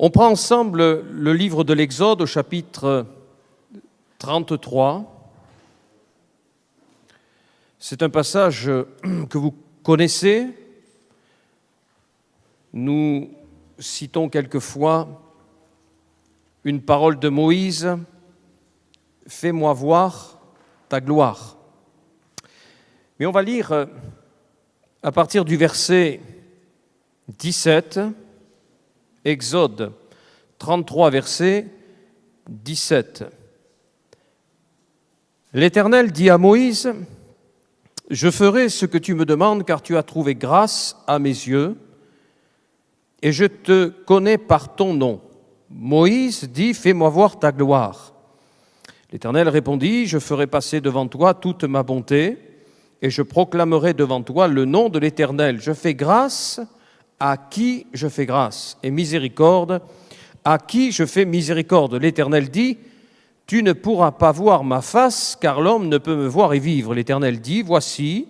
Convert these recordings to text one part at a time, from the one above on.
On prend ensemble le livre de l'Exode au chapitre 33. C'est un passage que vous connaissez. Nous citons quelquefois une parole de Moïse, « Fais-moi voir ta gloire ». Mais on va lire à partir du verset 17, Exode 33, verset 17. L'Éternel dit à Moïse, « Je ferai ce que tu me demandes, car tu as trouvé grâce à mes yeux, et je te connais par ton nom. » Moïse dit, « Fais-moi voir ta gloire. » L'Éternel répondit, « Je ferai passer devant toi toute ma bonté, et je proclamerai devant toi le nom de l'Éternel. Je fais grâce à qui je fais grâce, et miséricorde à qui je fais miséricorde. » L'Éternel dit, « Tu ne pourras pas voir ma face, car l'homme ne peut me voir et vivre. » L'Éternel dit, « Voici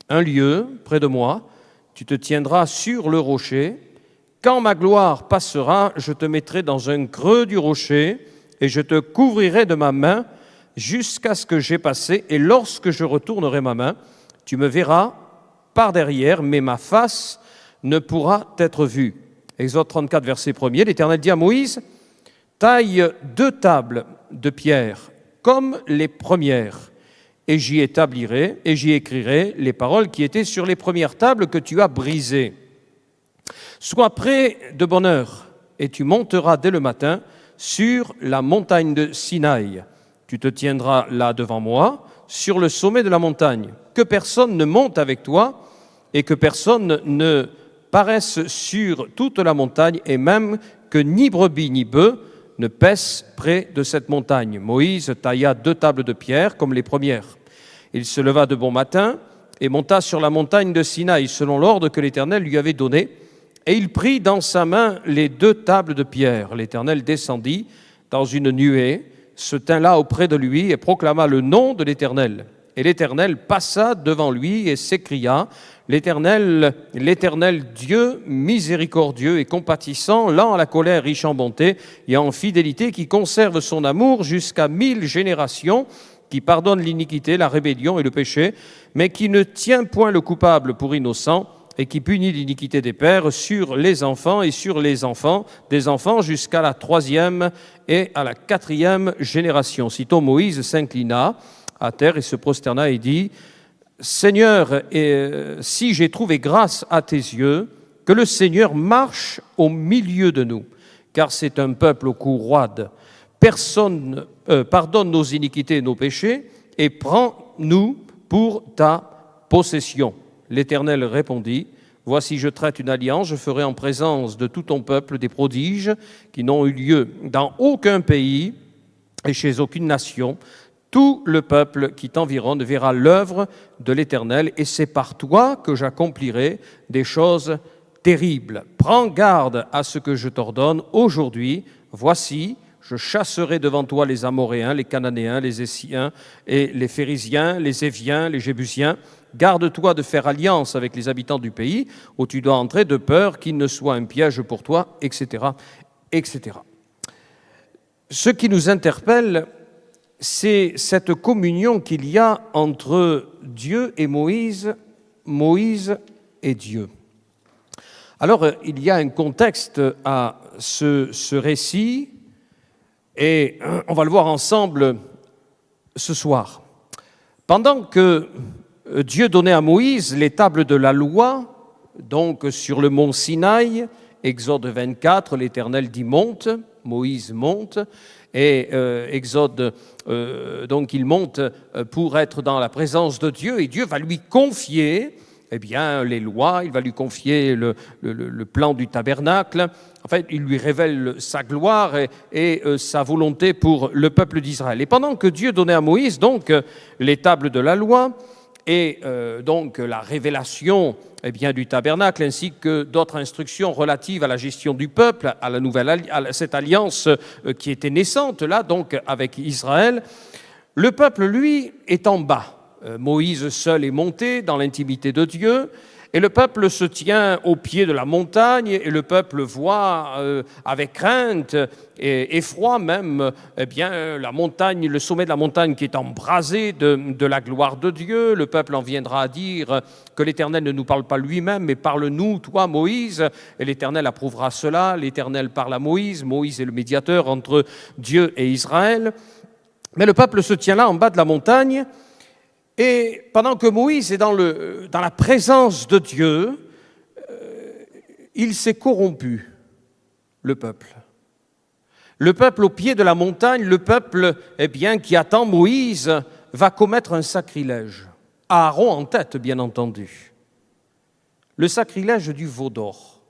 un lieu près de moi, tu te tiendras sur le rocher. Quand ma gloire passera, je te mettrai dans un creux du rocher, et je te couvrirai de ma main jusqu'à ce que j'aie passé, et lorsque je retournerai ma main, tu me verras par derrière, mais ma face ne pourra être vue. » Exode 34, verset 1er, l'Éternel dit à Moïse, « Taille 2 tables de pierre, comme les premières, et j'y établirai, et j'y écrirai les paroles qui étaient sur les premières tables que tu as brisées. Sois prêt de bonne heure, et tu monteras dès le matin sur la montagne de Sinaï. Tu te tiendras là devant moi, sur le sommet de la montagne. Que personne ne monte avec toi, et que personne ne paraisse sur toute la montagne, et même que ni brebis ni bœufs ne paissent près de cette montagne. » Moïse tailla 2 tables de pierre comme les premières. Il se leva de bon matin et monta sur la montagne de Sinaï, selon l'ordre que l'Éternel lui avait donné, et il prit dans sa main les 2 tables de pierre. L'Éternel descendit dans une nuée, se tint là auprès de lui et proclama le nom de l'Éternel. Et l'Éternel passa devant lui et s'écria, « L'Éternel, Dieu miséricordieux et compatissant, lent à la colère, riche en bonté et en fidélité, qui conserve son amour jusqu'à 1000 générations, qui pardonne l'iniquité, la rébellion et le péché, mais qui ne tient point le coupable pour innocent, et qui punit l'iniquité des pères sur les enfants et sur les enfants des enfants jusqu'à la 3e et à la 4e génération. » Sitôt Moïse s'inclina à terre et se prosterna et dit, « Seigneur, si j'ai trouvé grâce à tes yeux, que le Seigneur marche au milieu de nous, car c'est un peuple au cou roide. Pardonne nos iniquités et nos péchés, et prends-nous pour ta possession. » L'Éternel répondit, « Voici, je traite une alliance, je ferai en présence de tout ton peuple des prodiges qui n'ont eu lieu dans aucun pays et chez aucune nation. Tout le peuple qui t'environne verra l'œuvre de l'Éternel, et c'est par toi que j'accomplirai des choses terribles. Prends garde à ce que je t'ordonne aujourd'hui. Voici, je chasserai devant toi les Amoréens, les Cananéens, les Essiens et les Phérésiens, les Éviens, les Jébusiens. Garde-toi de faire alliance avec les habitants du pays où tu dois entrer, de peur qu'il ne soit un piège pour toi, etc., etc. » Ce qui nous interpelle, c'est cette communion qu'il y a entre Dieu et Moïse, Moïse et Dieu. Alors, il y a un contexte à ce récit, et on va le voir ensemble ce soir. Pendant que Dieu donnait à Moïse les tables de la loi, donc sur le mont Sinaï, Exode 24, l'Éternel dit « monte », Moïse monte, et Exode, donc il monte pour être dans la présence de Dieu, et Dieu va lui confier les lois, il va lui confier le plan du tabernacle. En fait, il lui révèle sa gloire et sa volonté pour le peuple d'Israël. Et pendant que Dieu donnait à Moïse donc les tables de la loi et donc la révélation du tabernacle, ainsi que d'autres instructions relatives à la gestion du peuple, à cette alliance qui était naissante là, donc avec Israël, le peuple, lui, est en bas. Moïse seul est monté dans l'intimité de Dieu, Et le peuple se tient au pied de la montagne, et le peuple voit avec crainte et effroi même, eh bien, la montagne, le sommet de la montagne qui est embrasé de la gloire de Dieu. Le peuple en viendra à dire que l'Éternel ne nous parle pas lui-même, mais parle-nous, toi, Moïse. Et l'Éternel approuvera cela. L'Éternel parle à Moïse. Moïse est le médiateur entre Dieu et Israël. Mais le peuple se tient là en bas de la montagne. Et pendant que Moïse est dans la présence de Dieu, il s'est corrompu, le peuple. Le peuple au pied de la montagne, le peuple qui attend Moïse, va commettre un sacrilège. Aaron en tête, bien entendu. Le sacrilège du veau d'or.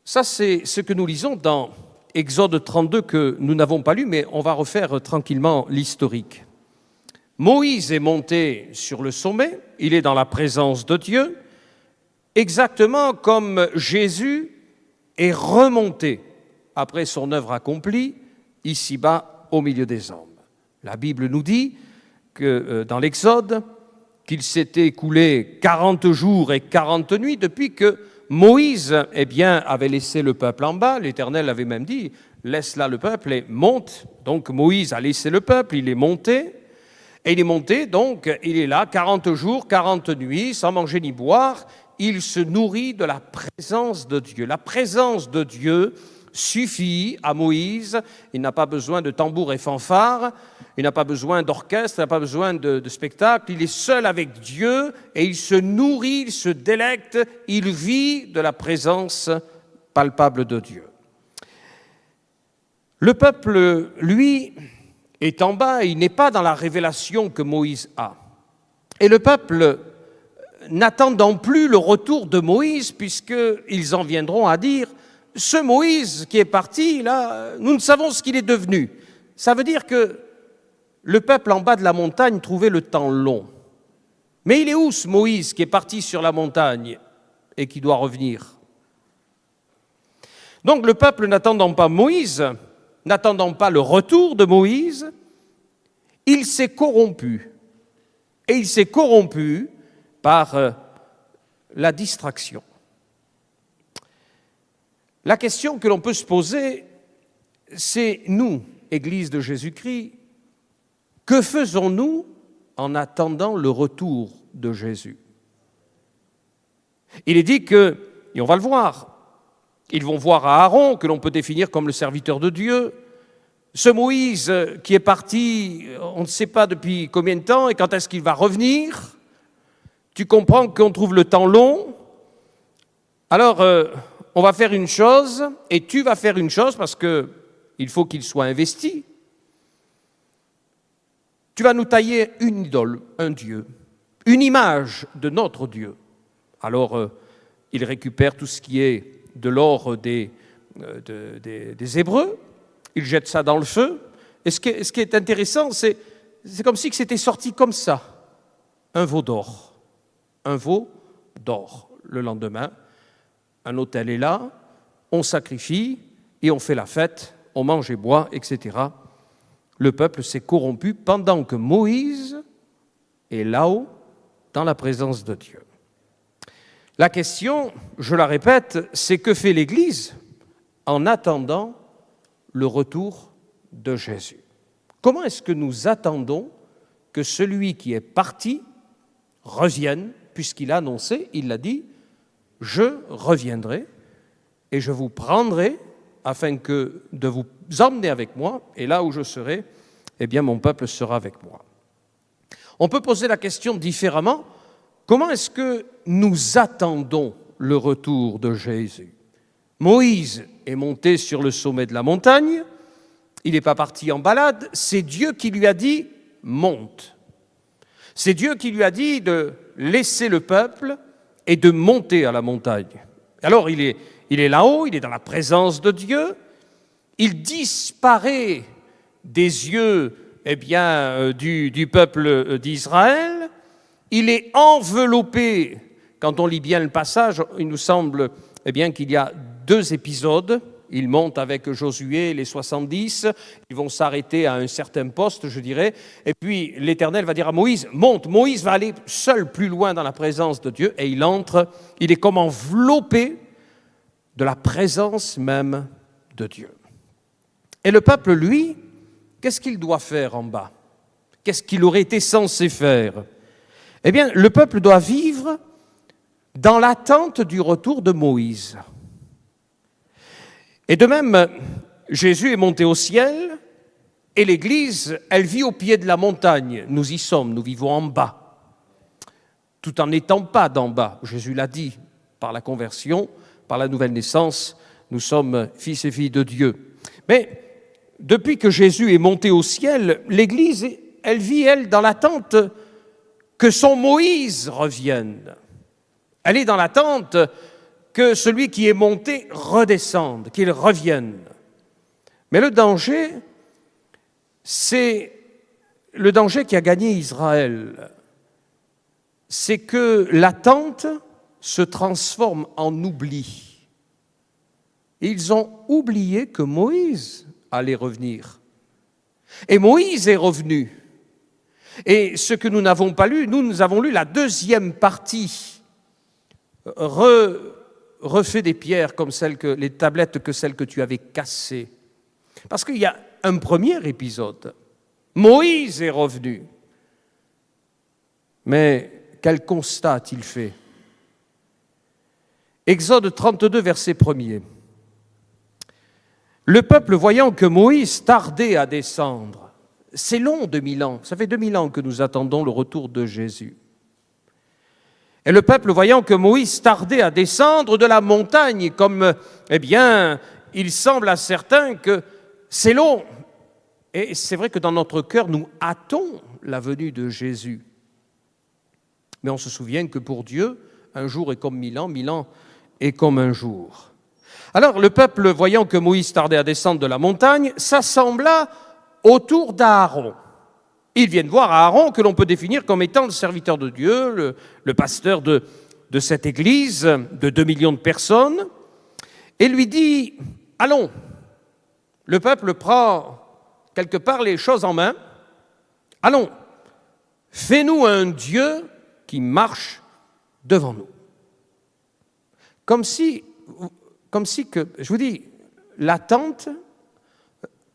Ça, c'est ce que nous lisons dans Exode 32, que nous n'avons pas lu, mais on va refaire tranquillement l'historique. Moïse est monté sur le sommet, il est dans la présence de Dieu, exactement comme Jésus est remonté après son œuvre accomplie, ici-bas au milieu des hommes. La Bible nous dit que dans l'Exode, qu'il s'était écoulé 40 jours et 40 nuits depuis que Moïse avait laissé le peuple en bas. L'Éternel avait même dit, laisse là le peuple et monte. Donc Moïse a laissé le peuple, il est monté. Et il est monté, donc, il est là 40 jours, 40 nuits, sans manger ni boire. Il se nourrit de la présence de Dieu. La présence de Dieu suffit à Moïse. Il n'a pas besoin de tambour et fanfare, il n'a pas besoin d'orchestre, il n'a pas besoin de spectacle. Il est seul avec Dieu et il se nourrit, il se délecte, il vit de la présence palpable de Dieu. Le peuple, lui, est en bas et il n'est pas dans la révélation que Moïse a. Et le peuple, n'attendant plus le retour de Moïse, puisqu'ils en viendront à dire « Ce Moïse qui est parti, là, nous ne savons ce qu'il est devenu. » Ça veut dire que le peuple en bas de la montagne trouvait le temps long. Mais il est où ce Moïse qui est parti sur la montagne et qui doit revenir? Donc le peuple, n'attendant pas Moïse, n'attendant pas le retour de Moïse, il s'est corrompu. Et il s'est corrompu par la distraction. La question que l'on peut se poser, c'est nous, Église de Jésus-Christ, que faisons-nous en attendant le retour de Jésus? Il est dit que, et on va le voir, ils vont voir à Aaron, que l'on peut définir comme le serviteur de Dieu, ce Moïse qui est parti, on ne sait pas depuis combien de temps et quand est-ce qu'il va revenir. Tu comprends qu'on trouve le temps long. Alors, on va faire une chose et tu vas faire une chose parce qu'il faut qu'il soit investi. Tu vas nous tailler une idole, un Dieu, une image de notre Dieu. Alors, il récupère tout ce qui est de l'or des Hébreux, il jette ça dans le feu. Et ce qui est intéressant, c'est comme si c'était sorti comme ça, un veau d'or. Un veau d'or. Le lendemain, un autel est là, on sacrifie et on fait la fête, on mange et boit, etc. Le peuple s'est corrompu pendant que Moïse est là-haut, dans la présence de Dieu. La question, je la répète, c'est que fait l'Église en attendant le retour de Jésus? Comment est-ce que nous attendons que celui qui est parti revienne, puisqu'il a annoncé, il l'a dit, « Je reviendrai et je vous prendrai afin que de vous emmener avec moi, et là où je serai, eh bien mon peuple sera avec moi. » On peut poser la question différemment. Comment est-ce que nous attendons le retour de Jésus? Moïse est monté sur le sommet de la montagne, il n'est pas parti en balade, c'est Dieu qui lui a dit « monte ». C'est Dieu qui lui a dit de laisser le peuple et de monter à la montagne. Alors il est là-haut, il est dans la présence de Dieu, il disparaît des yeux du peuple d'Israël, il est enveloppé. Quand on lit bien le passage, il nous semble qu'il y a deux épisodes. ils montent avec Josué, les 70, ils vont s'arrêter à un certain poste, je dirais, et puis l'Éternel va dire à Moïse, monte. Moïse va aller seul plus loin dans la présence de Dieu, et il entre, il est comme enveloppé de la présence même de Dieu. Et le peuple, lui, qu'est-ce qu'il doit faire en bas? Qu'est-ce qu'il aurait été censé faire? Eh bien, le peuple doit vivre dans l'attente du retour de Moïse. Et de même, Jésus est monté au ciel et l'Église, elle vit au pied de la montagne. Nous y sommes, nous vivons en bas, tout en n'étant pas d'en bas. Jésus l'a dit, par la conversion, par la nouvelle naissance, nous sommes fils et filles de Dieu. Mais depuis que Jésus est monté au ciel, l'Église, elle vit, elle, dans l'attente que son Moïse revienne. Elle est dans l'attente que celui qui est monté redescende, qu'il revienne. Mais le danger, c'est le danger qui a gagné Israël. C'est que l'attente se transforme en oubli. Et ils ont oublié que Moïse allait revenir. Et Moïse est revenu. Et ce que nous n'avons pas lu, nous avons lu la deuxième partie, refais des pierres comme les tablettes que celles que tu avais cassées. Parce qu'il y a un premier épisode. Moïse est revenu. Mais quel constat a-t-il fait? Exode 32, verset 1er. Le peuple, voyant que Moïse tardait à descendre, c'est long, 2000 ans, ça fait 2000 ans que nous attendons le retour de Jésus. Et le peuple, voyant que Moïse tardait à descendre de la montagne, comme, il semble à certains que c'est long. Et c'est vrai que dans notre cœur, nous hâtons la venue de Jésus. Mais on se souvient que pour Dieu, un jour est comme 1000 ans est comme un jour. Alors le peuple, voyant que Moïse tardait à descendre de la montagne, s'assembla autour d'Aaron. Ils viennent voir Aaron, que l'on peut définir comme étant le serviteur de Dieu, le pasteur de cette église de 2 millions de personnes, et lui dit, allons, le peuple prend quelque part les choses en main, allons, fais-nous un Dieu qui marche devant nous. Comme si que, je vous dis, l'attente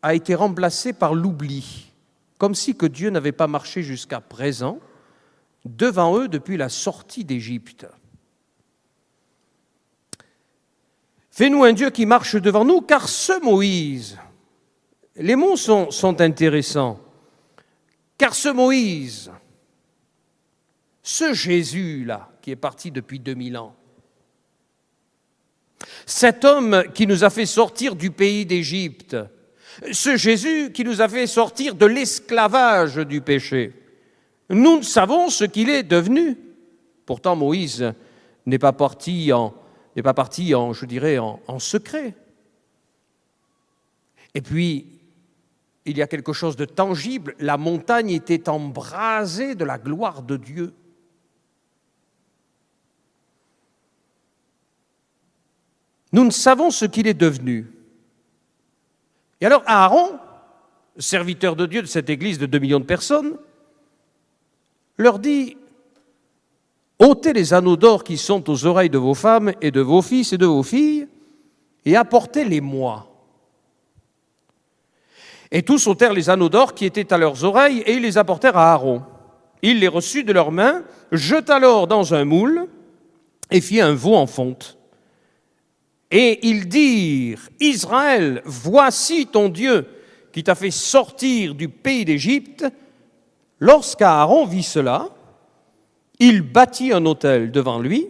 a été remplacée par l'oubli. Comme si que Dieu n'avait pas marché jusqu'à présent devant eux depuis la sortie d'Égypte. Fais-nous un Dieu qui marche devant nous, car ce Moïse, les mots sont intéressants, car ce Moïse, ce Jésus-là, qui est parti depuis 2000 ans, cet homme qui nous a fait sortir du pays d'Égypte, ce Jésus qui nous a fait sortir de l'esclavage du péché, nous ne savons ce qu'il est devenu. Pourtant, Moïse n'est pas parti en secret. Et puis, il y a quelque chose de tangible. La montagne était embrasée de la gloire de Dieu. Nous ne savons ce qu'il est devenu. Et alors Aaron, serviteur de Dieu de cette église de 2 millions de personnes, leur dit, ôtez les anneaux d'or qui sont aux oreilles de vos femmes et de vos fils et de vos filles, et apportez-les-moi. Et tous ôtèrent les anneaux d'or qui étaient à leurs oreilles, et ils les apportèrent à Aaron. Il les reçut de leurs mains, jeta l'or dans un moule, et fit un veau en fonte. Et ils dirent, Israël, voici ton Dieu qui t'a fait sortir du pays d'Égypte. Lorsqu'Aaron vit cela, il bâtit un autel devant lui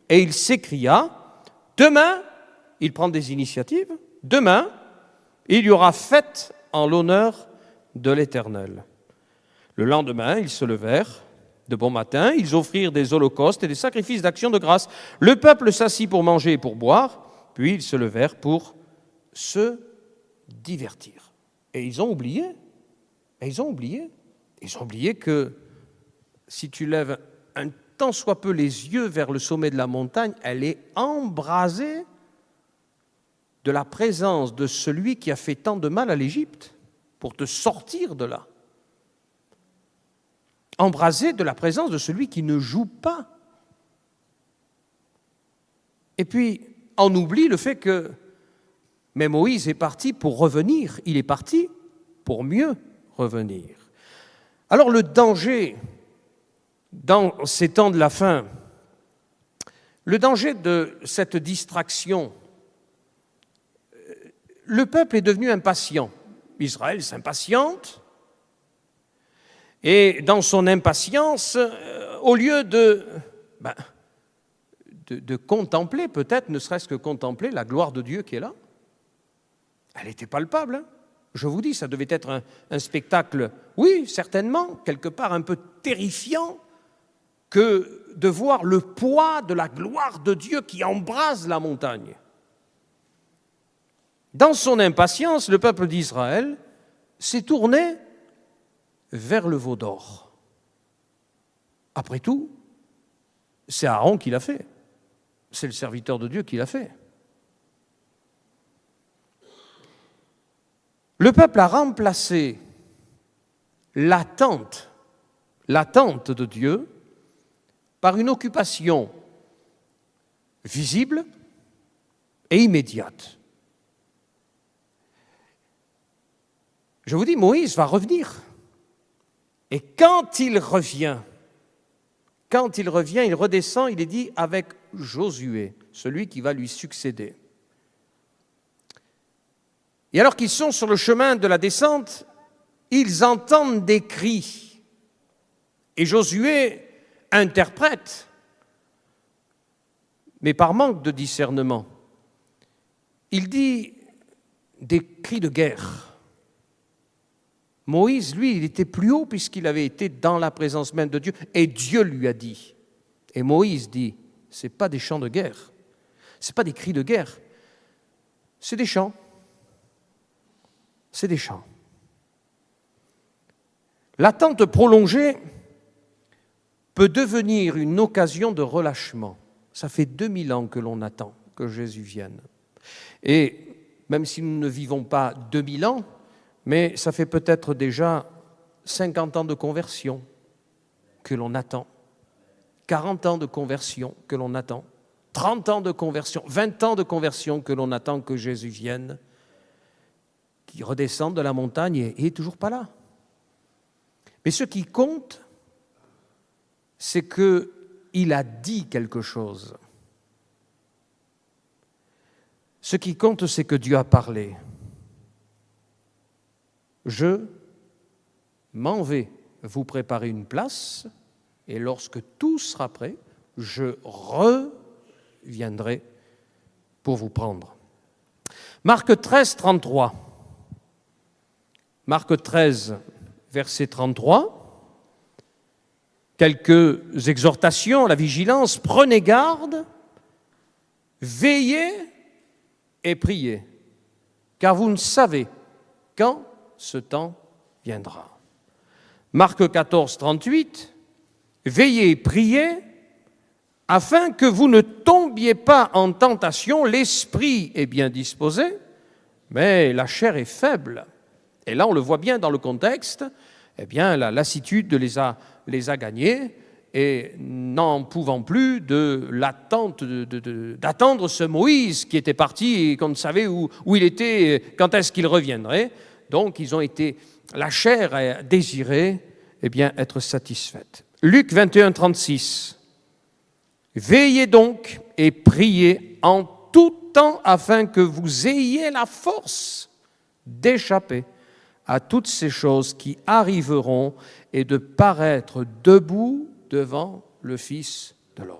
et il s'écria, demain, il prend des initiatives, demain, il y aura fête en l'honneur de l'Éternel. Le lendemain, ils se levèrent de bon matin, ils offrirent des holocaustes et des sacrifices d'action de grâce. Le peuple s'assit pour manger et pour boire, puis ils se levèrent pour se divertir. Et ils ont oublié. Ils ont oublié que si tu lèves un tant soit peu les yeux vers le sommet de la montagne, elle est embrasée de la présence de celui qui a fait tant de mal à l'Égypte pour te sortir de là. Embrasé de la présence de celui qui ne joue pas. Et puis, on oublie le fait que mais Moïse est parti pour revenir, il est parti pour mieux revenir. Alors le danger dans ces temps de la fin, le danger de cette distraction, le peuple est devenu impatient. Israël s'impatiente, et dans son impatience, au lieu de contempler, peut-être, ne serait-ce que contempler la gloire de Dieu qui est là, elle était palpable. Hein. Je vous dis, ça devait être un spectacle, oui, certainement, quelque part un peu terrifiant, que de voir le poids de la gloire de Dieu qui embrase la montagne. Dans son impatience, le peuple d'Israël s'est tourné vers le veau d'or. Après tout, c'est Aaron qui l'a fait. C'est le serviteur de Dieu qui l'a fait. Le peuple a remplacé l'attente de Dieu par une occupation visible et immédiate. Je vous dis, Moïse va revenir. Et quand il revient, il redescend, il est dit, avec Josué, celui qui va lui succéder. Et alors qu'ils sont sur le chemin de la descente, ils entendent des cris. Et Josué interprète, mais par manque de discernement. Il dit des cris de guerre. Moïse, lui, il était plus haut puisqu'il avait été dans la présence même de Dieu. Et Dieu lui a dit. Et Moïse dit, ce n'est pas des chants de guerre, ce n'est pas des cris de guerre, c'est des chants. C'est des chants. L'attente prolongée peut devenir une occasion de relâchement. Ça fait 2000 ans que l'on attend que Jésus vienne. Et même si nous ne vivons pas 2000 ans, mais ça fait peut-être déjà 50 ans de conversion que l'on attend, 40 ans de conversion que l'on attend, 30 ans de conversion, 20 ans de conversion que l'on attend que Jésus vienne, qui redescend de la montagne et n'est toujours pas là. Mais ce qui compte, c'est qu'il a dit quelque chose. Ce qui compte, c'est que Dieu a parlé. Je m'en vais vous préparer une place, et lorsque tout sera prêt, je reviendrai pour vous prendre. Marc 13, 33. Marc 13, verset 33. Quelques exhortations à la vigilance. Prenez garde, veillez et priez, car vous ne savez quand ce temps viendra. Marc 14, 38. Veillez et priez afin que vous ne tombiez pas en tentation. L'esprit est bien disposé, mais la chair est faible. Et là, on le voit bien dans le contexte, eh bien, la lassitude les a gagnés, et n'en pouvant plus de l'attente, d'attendre ce Moïse qui était parti et qu'on ne savait où il était, quand est-ce qu'il reviendrait. Donc, ils ont été, la chair a désiré, eh bien, être satisfaite. Luc 21, 36. Veillez donc et priez en tout temps afin que vous ayez la force d'échapper à toutes ces choses qui arriveront et de paraître debout devant le Fils de l'homme.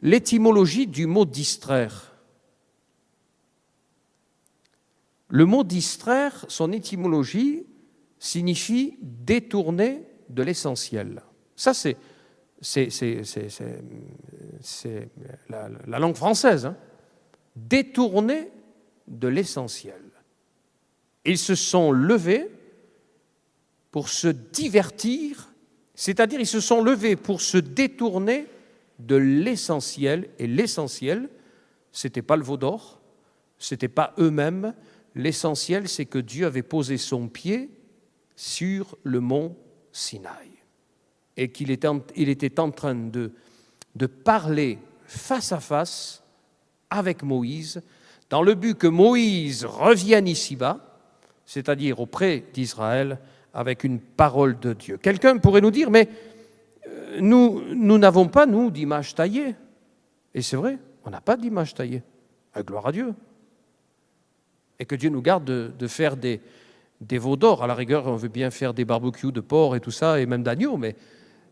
L'étymologie du mot distraire. Le mot distraire, son étymologie signifie détourner de l'essentiel. Ça, c'est la langue française. Hein. Détourner de l'essentiel. Ils se sont levés pour se divertir, c'est-à-dire ils se sont levés pour se détourner de l'essentiel, et l'essentiel, Ce n'était pas le veau d'or, ce n'était pas eux-mêmes. L'essentiel, c'est que Dieu avait posé son pied sur le mont Sinaï et qu'il était en train de parler face à face avec Moïse, dans le but que Moïse revienne ici-bas, c'est-à-dire auprès d'Israël, avec une parole de Dieu. Quelqu'un pourrait nous dire, mais nous n'avons pas, nous, d'image taillée. Et c'est vrai, on n'a pas d'image taillée. Gloire à Dieu. Et que Dieu nous garde de faire des veaux d'or. À la rigueur, on veut bien faire des barbecues de porc et tout ça, et même d'agneau,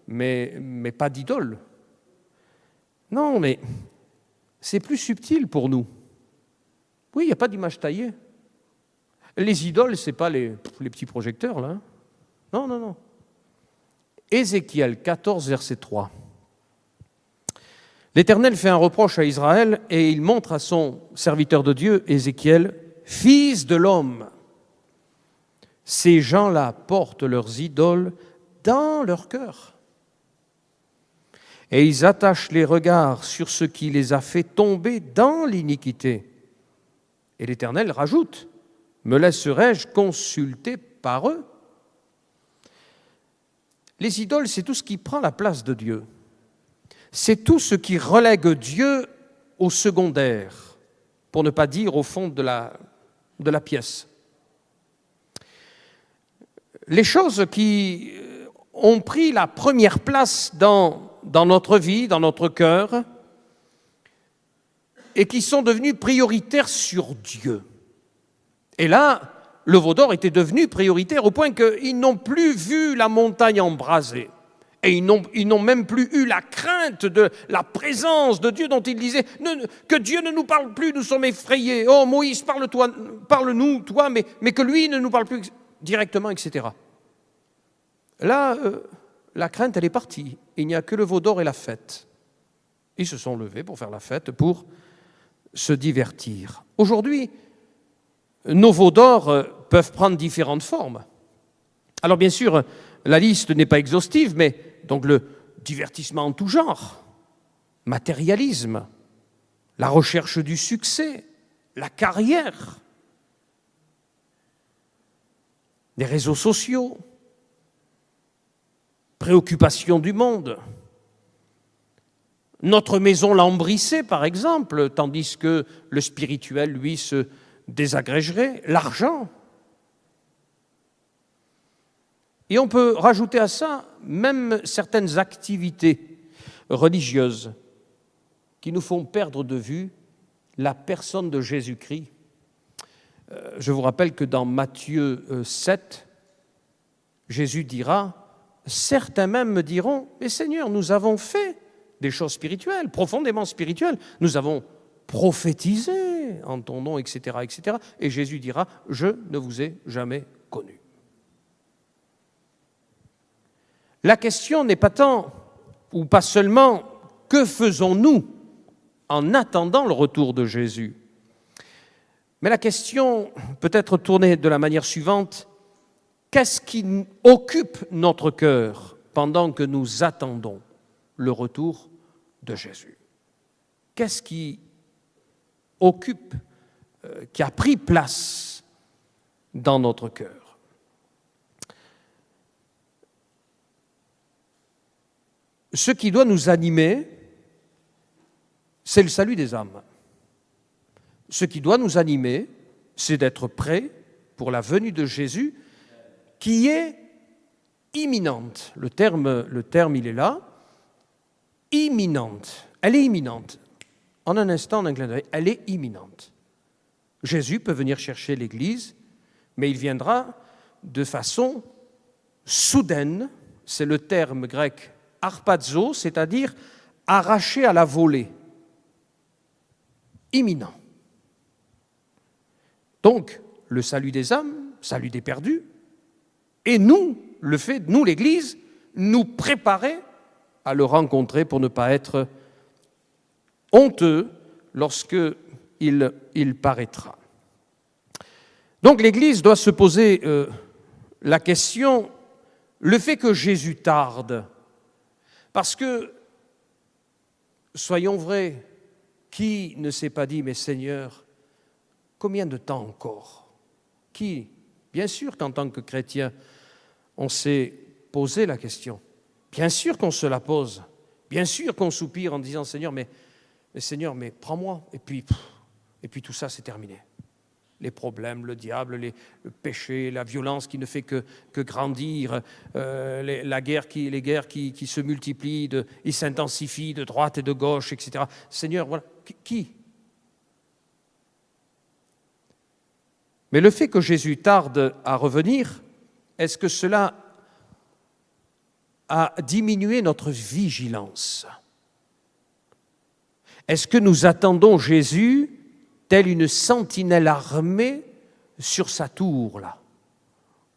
mais pas d'idole. Non, mais c'est plus subtil pour nous. Oui, il n'y a pas d'image taillée. Les idoles, ce n'est pas les petits projecteurs, là. Non, non, non. Ézéchiel 14, verset 3. L'Éternel fait un reproche à Israël et il montre à son serviteur de Dieu, Ézéchiel, « Fils de l'homme, ces gens-là portent leurs idoles dans leur cœur. Et ils attachent les regards sur ce qui les a fait tomber dans l'iniquité. » Et l'Éternel rajoute, « Me laisserai-je consulter par eux ?» Les idoles, c'est tout ce qui prend la place de Dieu. C'est tout ce qui relègue Dieu au secondaire, pour ne pas dire au fond de la pièce. Les choses qui ont pris la première place dans notre vie, dans notre cœur, et qui sont devenues prioritaires sur Dieu. Et là, le veau d'or était devenu prioritaire au point qu'ils n'ont plus vu la montagne embrasée. Et ils n'ont même plus eu la crainte de la présence de Dieu dont ils disaient que Dieu ne nous parle plus, nous sommes effrayés. Oh Moïse, parle-nous, toi, mais que lui ne nous parle plus directement, etc. Là, la crainte, elle est partie. Il n'y a que le veau d'or et la fête. Ils se sont levés pour faire la fête, pour se divertir. Aujourd'hui, nos veaux d'or peuvent prendre différentes formes. Alors bien sûr, la liste n'est pas exhaustive, mais donc le divertissement en tout genre, matérialisme, la recherche du succès, la carrière, les réseaux sociaux, préoccupation du monde, notre maison lambrissée par exemple, tandis que le spirituel, lui, se désagrégerait, l'argent. Et on peut rajouter à ça même certaines activités religieuses qui nous font perdre de vue la personne de Jésus-Christ. Je vous rappelle que dans Matthieu 7, Jésus dira, certains même me diront, mais Seigneur, nous avons fait des choses spirituelles, profondément spirituelles, nous avons prophétisé en ton nom, etc., etc. Et Jésus dira, je ne vous ai jamais connu. La question n'est pas tant, ou pas seulement, que faisons-nous en attendant le retour de Jésus? Mais la question peut être tournée de la manière suivante, qu'est-ce qui occupe notre cœur pendant que nous attendons le retour de Jésus? Qu'est-ce qui occupe, qui a pris place dans notre cœur? Ce qui doit nous animer, c'est le salut des âmes. Ce qui doit nous animer, c'est d'être prêts pour la venue de Jésus, qui est imminente. Le terme, il est là. Imminente. Elle est imminente. En un instant, en un clin d'œil, elle est imminente. Jésus peut venir chercher l'Église, mais il viendra de façon soudaine. C'est le terme grec harpazo, c'est-à-dire arraché à la volée. Imminent. Donc, le salut des âmes, salut des perdus, et nous, l'Église, nous préparer à le rencontrer pour ne pas être honteux lorsqu'il paraîtra. Donc l'Église doit se poser la question, le fait que Jésus tarde, parce que, soyons vrais, Qui ne s'est pas dit, mais Seigneur, combien de temps encore? Qui? Bien sûr qu'en tant que chrétien, on s'est posé la question. Bien sûr qu'on se la pose. Bien sûr qu'on soupire en disant, Seigneur, mais Seigneur, mais prends-moi. Et puis tout ça, c'est terminé. Les problèmes, le diable, le péché, la violence qui ne fait que grandir, les guerres qui se multiplient, ils s'intensifient de droite et de gauche, etc. Seigneur, voilà, qui? Mais le fait que Jésus tarde à revenir, est-ce que cela a diminué notre vigilance? Est-ce que nous attendons Jésus telle une sentinelle armée sur sa tour, là?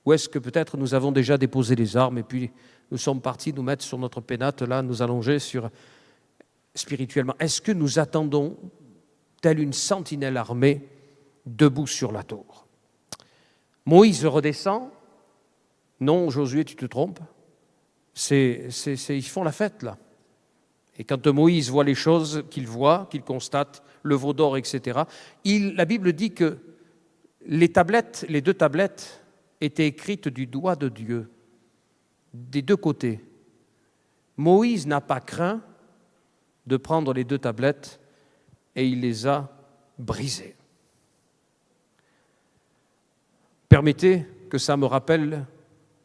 Ou est-ce que peut-être nous avons déjà déposé les armes et puis nous sommes partis nous mettre sur notre pénate, là, nous allonger spirituellement? Est-ce que nous attendons telle une sentinelle armée debout sur la tour? Moïse redescend. Non, Josué, tu te trompes. Ils font la fête, là. Et quand Moïse voit les choses qu'il voit, qu'il constate, le veau d'or, etc., la Bible dit que les 2 tablettes, étaient écrites du doigt de Dieu, des 2 côtés. Moïse n'a pas craint de prendre les 2 tablettes et il les a brisées. Permettez que ça me rappelle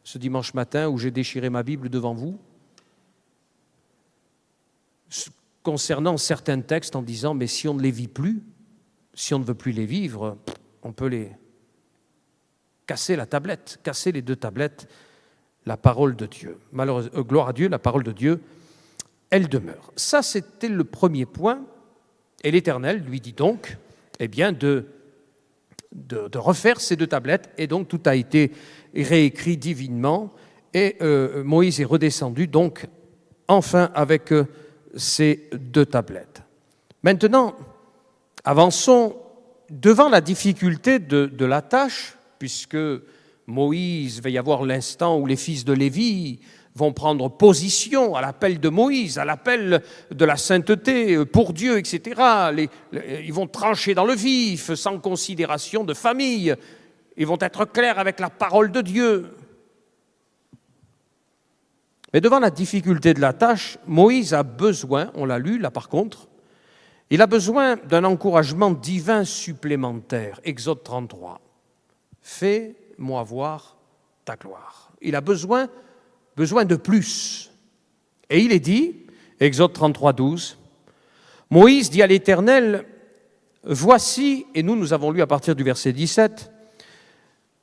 ce dimanche matin où j'ai déchiré ma Bible devant vous, concernant certains textes en disant, mais si on ne les vit plus, si on ne veut plus les vivre, on peut les casser la tablette, casser les 2 tablettes, la parole de Dieu. Malheureusement, gloire à Dieu, la parole de Dieu, elle demeure. Ça, c'était le premier point. Et l'Éternel lui dit donc, eh bien, de refaire ces 2 tablettes. Et donc, tout a été réécrit divinement. Et Moïse est redescendu, donc, enfin, avec ces 2 tablettes. Maintenant, avançons devant la difficulté de la tâche, puisque Moïse, va y avoir l'instant où les fils de Lévi vont prendre position à l'appel de Moïse, à l'appel de la sainteté pour Dieu, etc. Ils vont trancher dans le vif, sans considération de famille. Ils vont être clairs avec la parole de Dieu. Mais devant la difficulté de la tâche, Moïse a besoin, on l'a lu là par contre, il a besoin d'un encouragement divin supplémentaire. Exode 33. Fais-moi voir ta gloire. Il a besoin de plus. Et il est dit, Exode 33, 12, Moïse dit à l'Éternel, voici, et nous avons lu à partir du verset 17,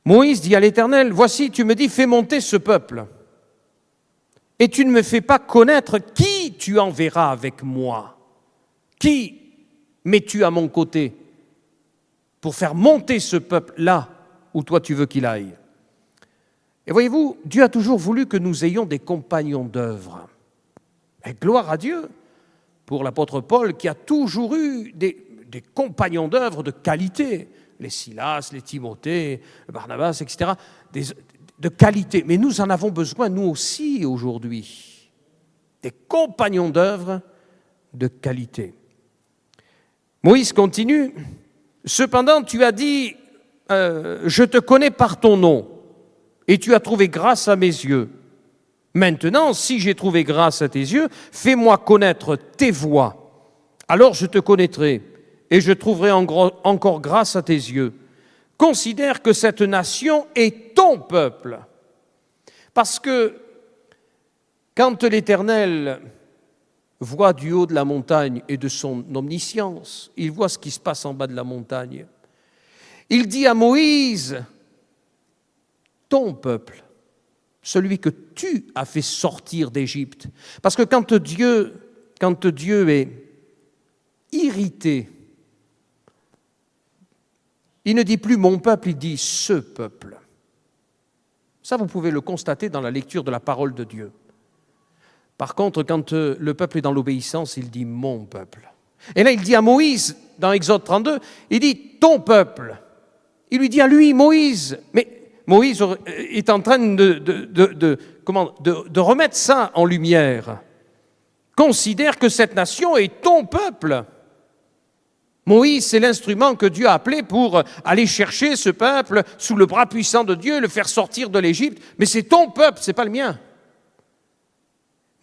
Moïse dit à l'Éternel, voici, tu me dis, fais monter ce peuple. Et tu ne me fais pas connaître qui tu enverras avec moi. Qui mets-tu à mon côté pour faire monter ce peuple là où toi tu veux qu'il aille? Et voyez-vous, Dieu a toujours voulu que nous ayons des compagnons d'œuvre. Et gloire à Dieu pour l'apôtre Paul qui a toujours eu des compagnons d'œuvre de qualité. Les Silas, les Timothée, le Barnabas, etc. De qualité. Mais nous en avons besoin, nous aussi, aujourd'hui. Des compagnons d'œuvre de qualité. Moïse continue. Cependant, tu as dit, je te connais par ton nom, et tu as trouvé grâce à mes yeux. Maintenant, si j'ai trouvé grâce à tes yeux, fais-moi connaître tes voies. Alors je te connaîtrai, et je trouverai encore grâce à tes yeux. Considère que cette nation est ton peuple. Parce que quand l'Éternel voit du haut de la montagne et de son omniscience, il voit ce qui se passe en bas de la montagne. Il dit à Moïse, ton peuple, celui que tu as fait sortir d'Égypte. Parce que quand Dieu est irrité, il ne dit plus mon peuple, il dit ce peuple. Ça, vous pouvez le constater dans la lecture de la parole de Dieu. Par contre, quand le peuple est dans l'obéissance, il dit mon peuple. Et là, il dit à Moïse, dans Exode 32, il dit ton peuple. Il lui dit à lui, Moïse. Mais Moïse est en train de remettre ça en lumière. Considère que cette nation est ton peuple. Moïse, c'est l'instrument que Dieu a appelé pour aller chercher ce peuple sous le bras puissant de Dieu, le faire sortir de l'Égypte. Mais c'est ton peuple, ce n'est pas le mien.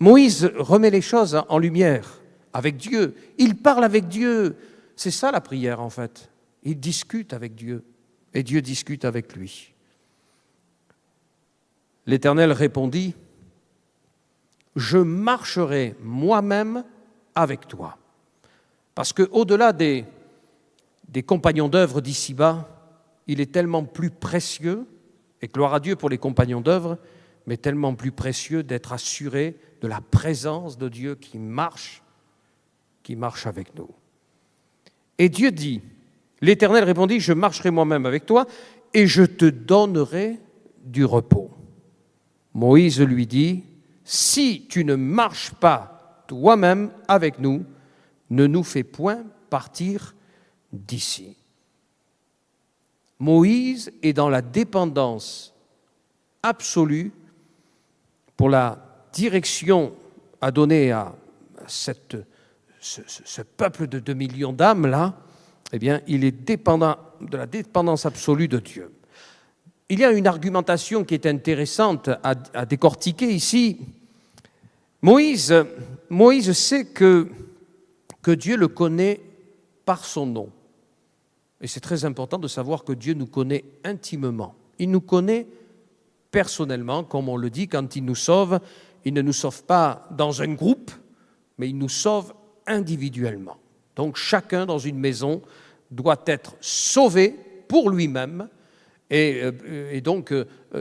Moïse remet les choses en lumière avec Dieu. Il parle avec Dieu. C'est ça la prière en fait. Il discute avec Dieu et Dieu discute avec lui. L'Éternel répondit, « Je marcherai moi-même avec toi. » Parce qu'au-delà des compagnons d'œuvre d'ici-bas, il est tellement plus précieux, et gloire à Dieu pour les compagnons d'œuvre, mais tellement plus précieux d'être assuré de la présence de Dieu qui marche avec nous. Et Dieu dit, l'Éternel répondit, « Je marcherai moi-même avec toi, et je te donnerai du repos. » Moïse lui dit, « Si tu ne marches pas toi-même avec nous, ne nous fais point partir d'ici. » Moïse est dans la dépendance absolue pour la direction à donner à ce peuple de 2 millions d'âmes là. Eh bien, il est dépendant de la dépendance absolue de Dieu. Il y a une argumentation qui est intéressante à décortiquer ici. Moïse sait que Dieu le connaît par son nom. Et c'est très important de savoir que Dieu nous connaît intimement. Il nous connaît personnellement, comme on le dit, quand il nous sauve, il ne nous sauve pas dans un groupe, mais il nous sauve individuellement. Donc chacun dans une maison doit être sauvé pour lui-même, et donc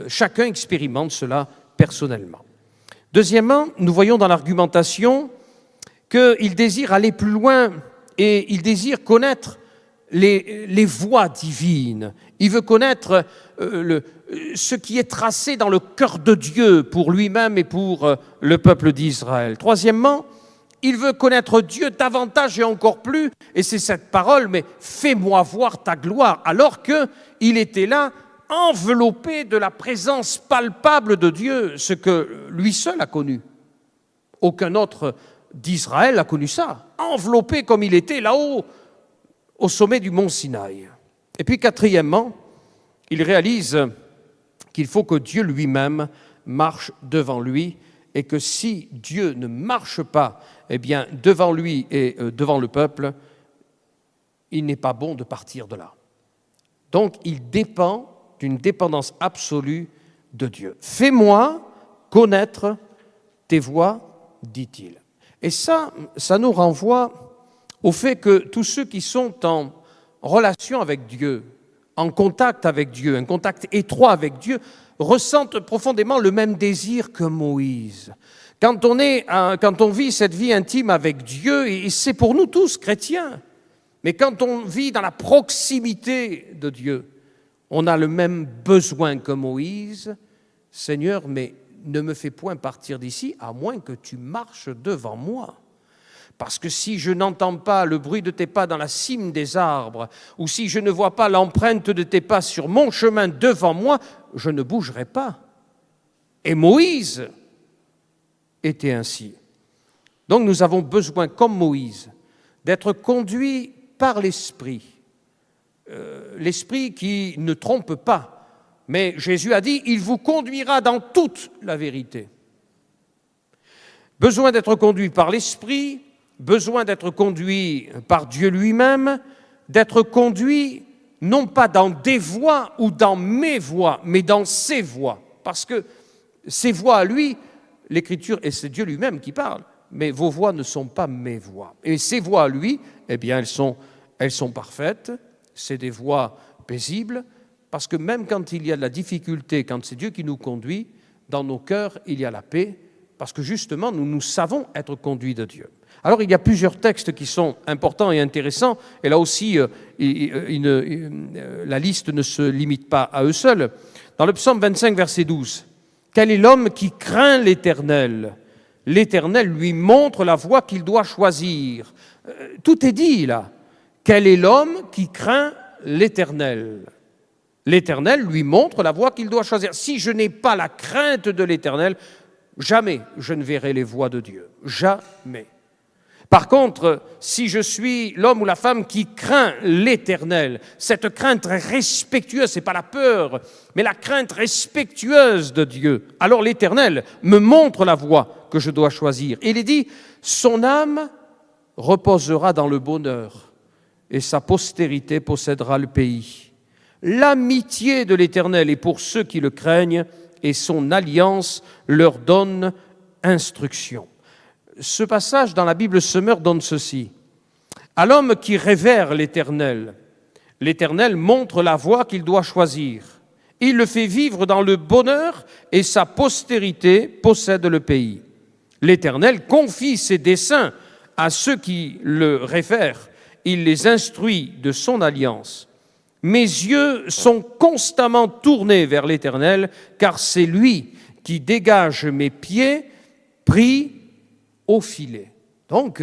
chacun expérimente cela personnellement. Deuxièmement, nous voyons dans l'argumentation qu'il désire aller plus loin et il désire connaître les voies divines. Il veut connaître ce qui est tracé dans le cœur de Dieu pour lui-même et pour le peuple d'Israël. Troisièmement, il veut connaître Dieu davantage et encore plus, et c'est cette parole, mais fais-moi voir ta gloire, alors qu'il était là, enveloppé de la présence palpable de Dieu, ce que lui seul a connu. Aucun autre d'Israël a connu ça, enveloppé comme il était là-haut, au sommet du mont Sinaï. Et puis quatrièmement, il réalise qu'il faut que Dieu lui-même marche devant lui, et que si Dieu ne marche pas, eh bien, devant lui et devant le peuple, il n'est pas bon de partir de là. Donc, il dépend d'une dépendance absolue de Dieu. « Fais-moi connaître tes voies, dit-il. » Et ça nous renvoie au fait que tous ceux qui sont en relation avec Dieu, en contact avec Dieu, un contact étroit avec Dieu, ressentent profondément le même désir que Moïse. Quand on vit cette vie intime avec Dieu, et c'est pour nous tous chrétiens, mais quand on vit dans la proximité de Dieu, on a le même besoin que Moïse. « Seigneur, mais ne me fais point partir d'ici, à moins que tu marches devant moi. Parce que si je n'entends pas le bruit de tes pas dans la cime des arbres, ou si je ne vois pas l'empreinte de tes pas sur mon chemin devant moi, je ne bougerai pas. » Et Moïse était ainsi. Donc nous avons besoin, comme Moïse, d'être conduits par l'Esprit. L'Esprit qui ne trompe pas. Mais Jésus a dit, il vous conduira dans toute la vérité. Besoin d'être conduit par l'Esprit, besoin d'être conduit par Dieu lui-même, d'être conduit non pas dans des voies ou dans mes voies, mais dans ses voies. Parce que ses voies à lui, l'Écriture, et c'est Dieu lui-même qui parle, mais vos voies ne sont pas mes voies. Et ses voies à lui, eh bien, elles sont parfaites, c'est des voies paisibles, parce que même quand il y a de la difficulté, quand c'est Dieu qui nous conduit, dans nos cœurs, il y a la paix, parce que justement, nous savons être conduits de Dieu. Alors, il y a plusieurs textes qui sont importants et intéressants, et là aussi, la liste ne se limite pas à eux seuls. Dans le psaume 25, verset 12, « Quel est l'homme qui craint l'Éternel ? L'Éternel lui montre la voie qu'il doit choisir. » Tout est dit là. « Quel est l'homme qui craint l'Éternel ? L'Éternel lui montre la voie qu'il doit choisir. » Si je n'ai pas la crainte de l'Éternel, jamais je ne verrai les voies de Dieu. Jamais. Par contre, si je suis l'homme ou la femme qui craint l'Éternel, cette crainte respectueuse, ce n'est pas la peur, mais la crainte respectueuse de Dieu, alors l'Éternel me montre la voie que je dois choisir. Et il est dit, son âme reposera dans le bonheur et sa postérité possédera le pays. L'amitié de l'Éternel est pour ceux qui le craignent et son alliance leur donne instruction. Ce passage dans la Bible Semeur donne ceci. À l'homme qui révère l'Éternel, l'Éternel montre la voie qu'il doit choisir. Il le fait vivre dans le bonheur et sa postérité possède le pays. L'Éternel confie ses desseins à ceux qui le révèrent. Il les instruit de son alliance. Mes yeux sont constamment tournés vers l'Éternel, car c'est lui qui dégage mes pieds pris au filet. Donc,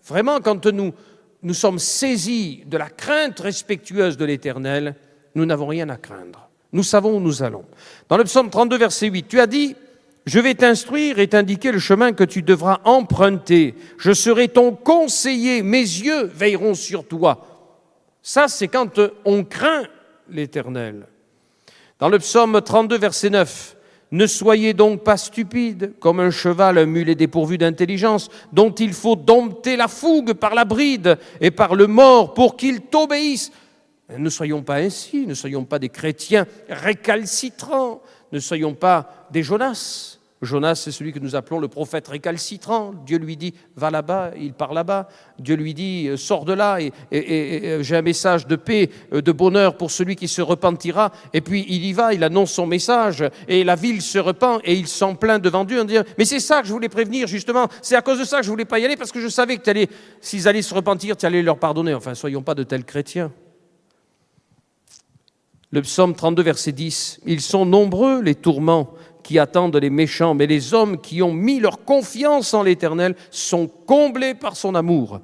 vraiment, quand nous sommes saisis de la crainte respectueuse de l'Éternel, nous n'avons rien à craindre. Nous savons où nous allons. Dans le psaume 32, verset 8, tu as dit, je vais t'instruire et t'indiquer le chemin que tu devras emprunter. Je serai ton conseiller, mes yeux veilleront sur toi. Ça, c'est quand on craint l'Éternel. Dans le psaume 32, verset 9, ne soyez donc pas stupides, comme un cheval, un mulet dépourvu d'intelligence, dont il faut dompter la fougue par la bride et par le mors pour qu'il t'obéisse. Ne soyons pas ainsi, ne soyons pas des chrétiens récalcitrants, ne soyons pas des Jonas. Jonas, c'est celui que nous appelons le prophète récalcitrant. Dieu lui dit, va là-bas, il part là-bas. Dieu lui dit, sors de là, et j'ai un message de paix, de bonheur pour celui qui se repentira. Et puis il y va, il annonce son message, et la ville se repent, et il s'en plaint devant Dieu en disant, mais c'est ça que je voulais prévenir, justement. C'est à cause de ça que je ne voulais pas y aller, parce que je savais que s'ils allaient se repentir, tu allais leur pardonner. Enfin, soyons pas de tels chrétiens. Le psaume 32, verset 10, « Ils sont nombreux les tourments qui attendent les méchants, mais les hommes qui ont mis leur confiance en l'Éternel sont comblés par son amour. »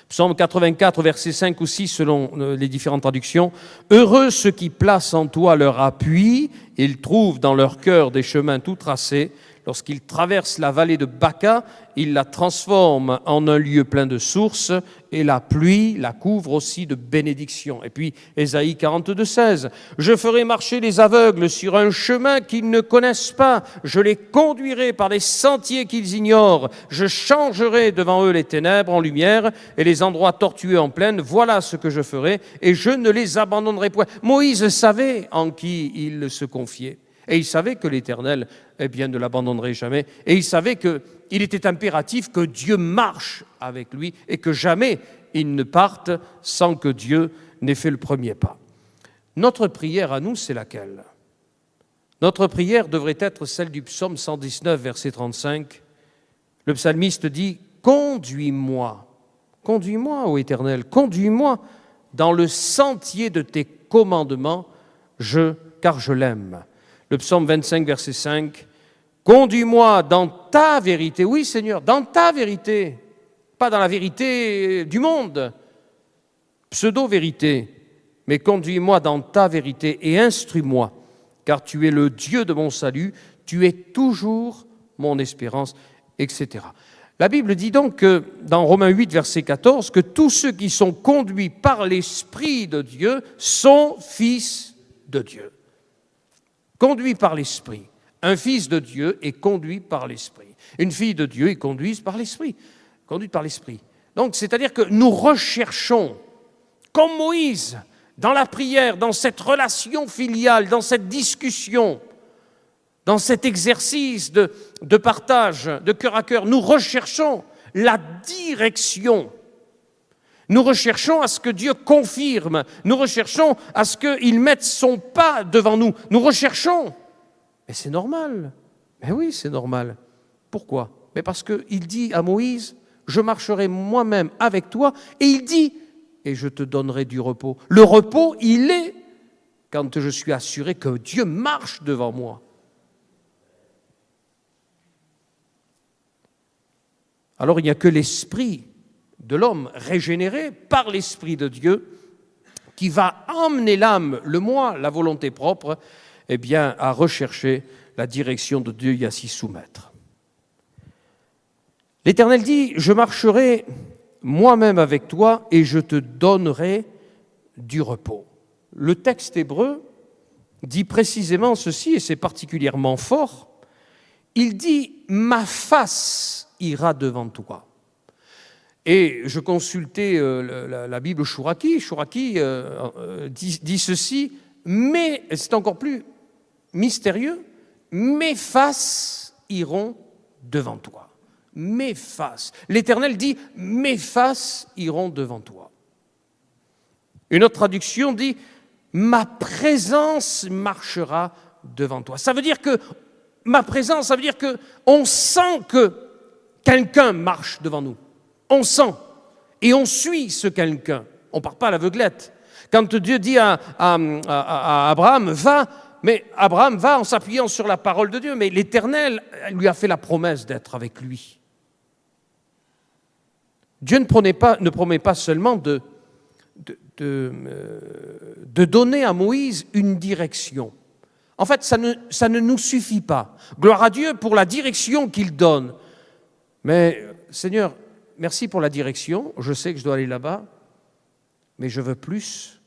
Psaume 84, verset 5 ou 6, selon les différentes traductions, « Heureux ceux qui placent en toi leur appui, ils trouvent dans leur cœur des chemins tout tracés. Lorsqu'ils traversent la vallée de Baca, ils la transforment en un lieu plein de sources, et la pluie la couvre aussi de bénédictions. » Et puis, Ésaïe 42, 16, « Je ferai marcher les aveugles sur un chemin qu'ils ne connaissent pas. Je les conduirai par des sentiers qu'ils ignorent. Je changerai devant eux les ténèbres en lumière et les endroits tortueux en plaine. Voilà ce que je ferai, et je ne les abandonnerai point. » Moïse savait en qui il se confiait. Et il savait que l'Éternel, ne l'abandonnerait jamais. Et il savait qu'il était impératif que Dieu marche avec lui et que jamais il ne parte sans que Dieu n'ait fait le premier pas. Notre prière à nous, c'est laquelle? Notre prière devrait être celle du psaume 119, verset 35. Le psalmiste dit « Conduis-moi, conduis-moi, ô Éternel, conduis-moi dans le sentier de tes commandements, car je l'aime. » Le psaume 25, verset 5, « Conduis-moi dans ta vérité. » Oui, Seigneur, dans ta vérité, pas dans la vérité du monde, pseudo-vérité, mais conduis-moi dans ta vérité et instruis-moi, car tu es le Dieu de mon salut, tu es toujours mon espérance, etc. La Bible dit donc que, dans Romains 8, verset 14, que tous ceux qui sont conduits par l'Esprit de Dieu sont fils de Dieu. Conduit par l'Esprit. Un fils de Dieu est conduit par l'Esprit. Une fille de Dieu est conduite par l'Esprit. Conduite par l'Esprit. Donc, c'est-à-dire que nous recherchons, comme Moïse, dans la prière, dans cette relation filiale, dans cette discussion, dans cet exercice de partage, de cœur à cœur, nous recherchons la direction. Nous recherchons à ce que Dieu confirme. Nous recherchons à ce qu'il mette son pas devant nous. Nous recherchons. Mais c'est normal. Mais oui, c'est normal. Pourquoi? Mais parce qu'il dit à Moïse, je marcherai moi-même avec toi. Et il dit, et je te donnerai du repos. Le repos, il est quand je suis assuré que Dieu marche devant moi. Alors il n'y a que l'esprit de l'homme régénéré par l'Esprit de Dieu qui va emmener l'âme, le moi, la volonté propre, à rechercher la direction de Dieu et à s'y soumettre. L'Éternel dit, je marcherai moi-même avec toi et je te donnerai du repos. Le texte hébreu dit précisément ceci, et c'est particulièrement fort. Il dit, ma face ira devant toi. Et je consultais la Bible Chouraki. Chouraki dit ceci, mais, c'est encore plus mystérieux, mes faces iront devant toi. Mes faces. L'Éternel dit, mes faces iront devant toi. Une autre traduction dit, ma présence marchera devant toi. Ça veut dire que ma présence, ça veut dire qu'on sent que quelqu'un marche devant nous. On sent et on suit ce quelqu'un. On ne part pas à l'aveuglette. Quand Dieu dit à Abraham, va, mais Abraham va en s'appuyant sur la parole de Dieu, mais l'Éternel lui a fait la promesse d'être avec lui. Dieu ne promet pas seulement de donner à Moïse une direction. En fait, ça ne nous suffit pas. Gloire à Dieu pour la direction qu'il donne. Mais Seigneur, merci pour la direction. Je sais que je dois aller là-bas, mais je veux plus.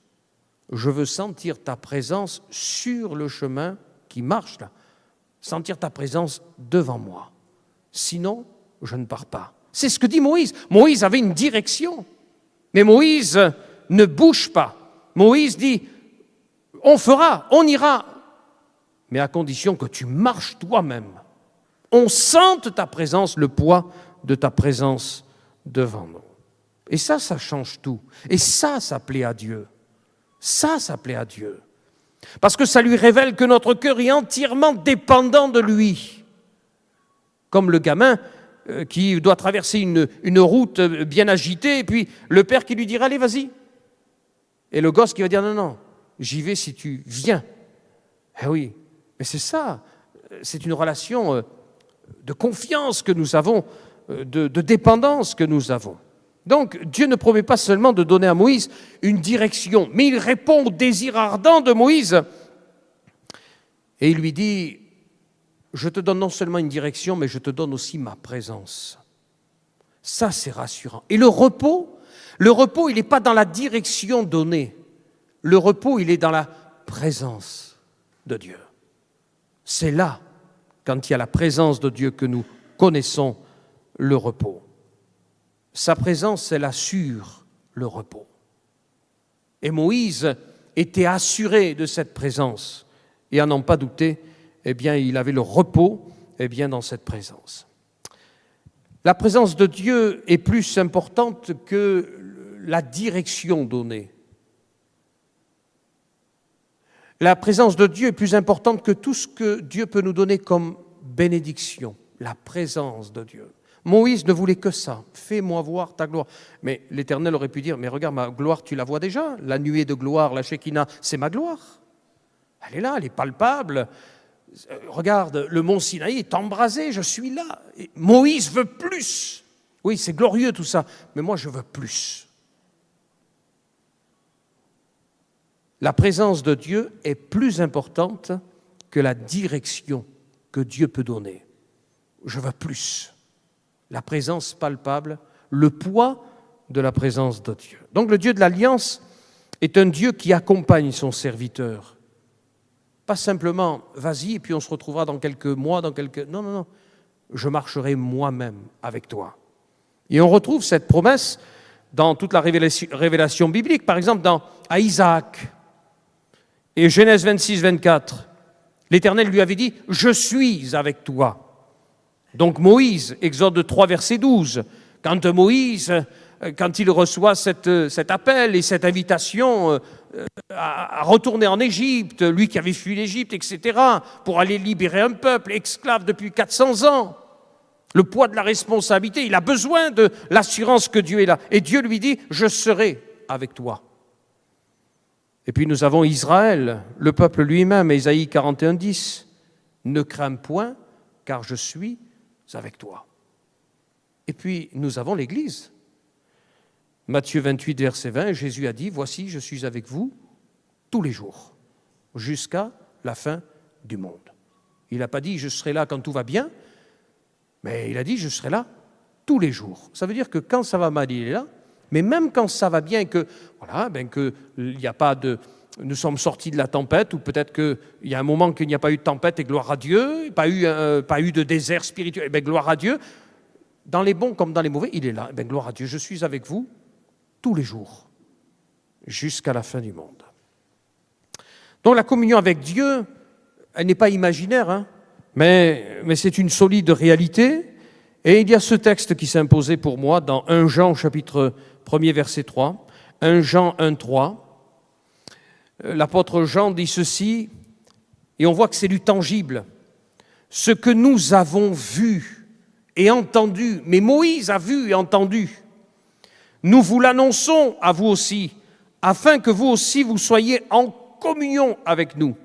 Je veux sentir ta présence sur le chemin qui marche là. Sentir ta présence devant moi. Sinon, je ne pars pas. C'est ce que dit Moïse. Moïse avait une direction. Mais Moïse ne bouge pas. Moïse dit, on fera, on ira, mais à condition que tu marches toi-même. On sente ta présence, le poids de ta présence devant nous. Et ça change tout. Et ça plaît à Dieu. Ça plaît à Dieu. Parce que ça lui révèle que notre cœur est entièrement dépendant de lui. Comme le gamin qui doit traverser une route bien agitée, et puis le père qui lui dira, allez, vas-y. Et le gosse qui va dire, non, j'y vais si tu viens. Eh oui, mais c'est ça. C'est une relation de confiance que nous avons, de dépendance que nous avons. Donc, Dieu ne promet pas seulement de donner à Moïse une direction, mais il répond au désir ardent de Moïse. Et il lui dit, je te donne non seulement une direction, mais je te donne aussi ma présence. Ça, c'est rassurant. Et le repos, il n'est pas dans la direction donnée. Le repos, il est dans la présence de Dieu. C'est là, quand il y a la présence de Dieu, que nous connaissons le repos. Sa présence, elle assure le repos. Et Moïse était assuré de cette présence. Et à n'en pas douter, eh bien, il avait le repos dans cette présence. La présence de Dieu est plus importante que la direction donnée. La présence de Dieu est plus importante que tout ce que Dieu peut nous donner comme bénédiction. La présence de Dieu. Moïse ne voulait que ça. Fais-moi voir ta gloire. Mais l'Éternel aurait pu dire, mais regarde, ma gloire, tu la vois déjà. La nuée de gloire, la Shekinah, c'est ma gloire. Elle est là, elle est palpable. Regarde, le mont Sinaï est embrasé, je suis là. Et Moïse veut plus. Oui, c'est glorieux tout ça, mais moi je veux plus. La présence de Dieu est plus importante que la direction que Dieu peut donner. Je veux plus. La présence palpable, le poids de la présence de Dieu. Donc le Dieu de l'Alliance est un Dieu qui accompagne son serviteur. Pas simplement, vas-y, et puis on se retrouvera dans quelques mois, Non. Je marcherai moi-même avec toi. Et on retrouve cette promesse dans toute la révélation biblique. Par exemple, à Isaac, et Genèse 26, 24, l'Éternel lui avait dit, « Je suis avec toi ». Donc Moïse, Exode 3, verset 12, quand Moïse, quand il reçoit cet appel et cette invitation à retourner en Égypte, lui qui avait fui l'Égypte, etc., pour aller libérer un peuple esclave depuis 400 ans, le poids de la responsabilité, il a besoin de l'assurance que Dieu est là. Et Dieu lui dit, je serai avec toi. Et puis nous avons Israël, le peuple lui-même, Ésaïe 41, 10, ne crains point, car je suis avec toi. Et puis nous avons l'Église. Matthieu 28, verset 20, Jésus a dit, voici, je suis avec vous tous les jours, jusqu'à la fin du monde. Il n'a pas dit, je serai là quand tout va bien, mais il a dit, je serai là tous les jours. Ça veut dire que quand ça va mal, il est là, mais même quand ça va bien, que il n'y a pas de... Nous sommes sortis de la tempête, ou peut-être qu'il y a un moment qu'il n'y a pas eu de tempête, et gloire à Dieu, pas eu de désert spirituel, et gloire à Dieu. Dans les bons comme dans les mauvais, il est là. Gloire à Dieu, je suis avec vous tous les jours, jusqu'à la fin du monde. Donc la communion avec Dieu, elle n'est pas imaginaire, hein, mais c'est une solide réalité. Et il y a ce texte qui s'est imposé pour moi dans 1 Jean, chapitre 1er, verset 3. 1 Jean 1, 3. L'apôtre Jean dit ceci, et on voit que c'est du tangible. Ce que nous avons vu et entendu, mais Moïse a vu et entendu, nous vous l'annonçons à vous aussi, afin que vous aussi vous soyez en communion avec nous.